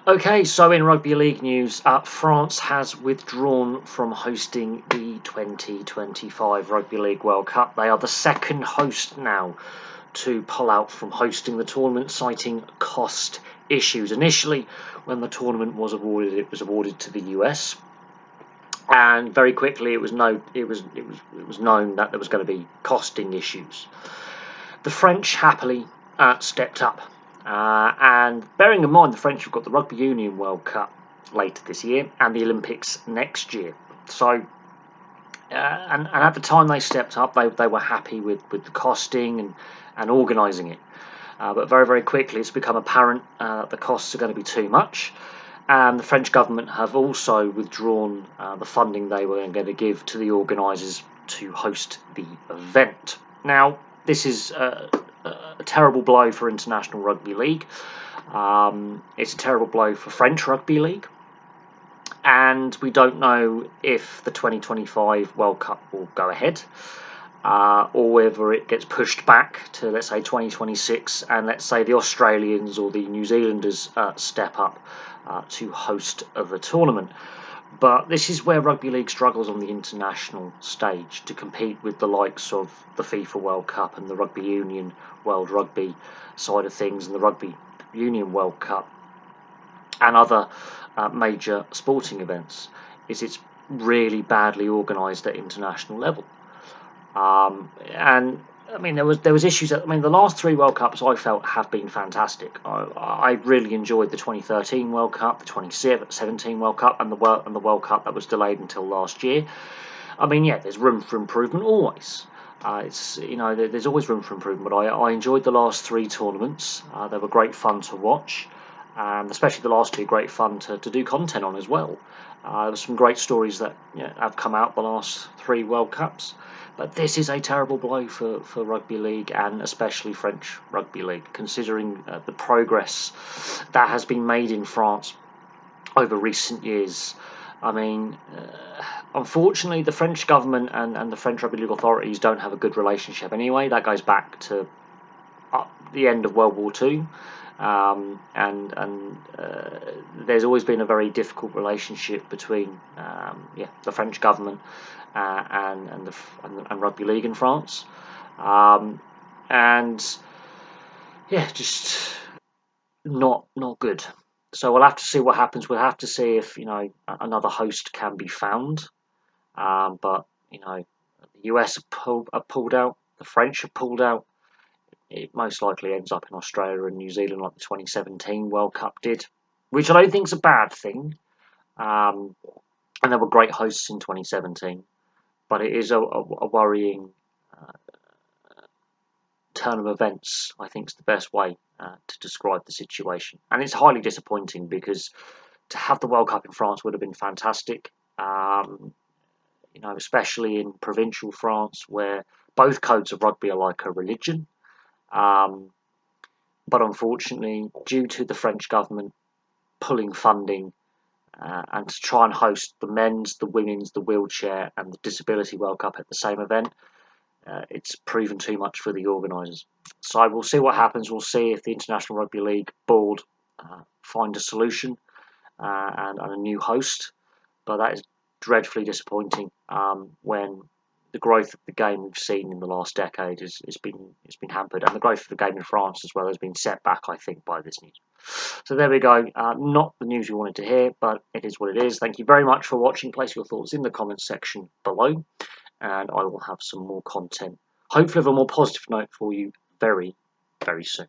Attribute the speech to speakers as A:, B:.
A: Okay, so in rugby league news, France has withdrawn from hosting the 2025 Rugby League World Cup. They are the second host now to pull out from hosting the tournament, citing cost issues. Initially, when the tournament was awarded, it was awarded to the US, and very quickly it was known that there was going to be costing issues. The French happily stepped up. And bearing in mind, the French have got the Rugby Union World Cup later this year and the Olympics next year. So, and at the time they stepped up, they were happy with the costing and organising it. But very, very quickly it's become apparent that the costs are going to be too much. And the French government have also withdrawn the funding they were going to give to the organisers to host the event. Now, this is a terrible blow for International Rugby League. It's a terrible blow for French Rugby League. And we don't know if the 2025 World Cup will go ahead or whether it gets pushed back to, let's say, 2026, and let's say the Australians or the New Zealanders step up to host the tournament. But this is where Rugby League struggles on the international stage to compete with the likes of the FIFA World Cup and the Rugby Union World Rugby side of things and the Rugby Union World Cup and other major sporting events. It's really badly organised at international level. And I mean, there was issues. The last three World Cups I felt have been fantastic. I really enjoyed the 2013 World Cup, the 2017 World Cup, and the World Cup that was delayed until last year. I mean, yeah, there's room for improvement always. There's always room for improvement. But I enjoyed the last three tournaments. They were great fun to watch, and especially the last two, great fun to do content on as well. There were some great stories that have come out the last three World Cups. But this is a terrible blow for Rugby League and especially French Rugby League, considering the progress that has been made in France over recent years. I mean, unfortunately, the French government and the French Rugby League authorities don't have a good relationship anyway. That goes back to the end of World War II. There's always been a very difficult relationship between the French government and Rugby League in France, just not good. So we'll have to see what happens. We'll have to see if another host can be found. But the US have pulled out, the French have pulled out. It most likely ends up in Australia and New Zealand like the 2017 World Cup did, which I don't think is a bad thing. And there were great hosts in 2017, but it is a worrying turn of events, I think is the best way to describe the situation. And it's highly disappointing because to have the World Cup in France would have been fantastic, especially in provincial France where both codes of rugby are like a religion. But unfortunately, due to the French government pulling funding and to try and host the men's, the women's, the wheelchair and the disability World Cup at the same event, it's proven too much for the organisers. So we'll see what happens. We'll see if the International Rugby League board find a solution and a new host. But that is dreadfully disappointing when the growth of the game we've seen in the last decade has been hampered, and the growth of the game in France as well has been set back, I think, by this news. So there we go. Not the news you wanted to hear, but it is what it is. Thank you very much for watching. Place your thoughts in the comments section below, and I will have some more content, hopefully of a more positive note for you very, very soon.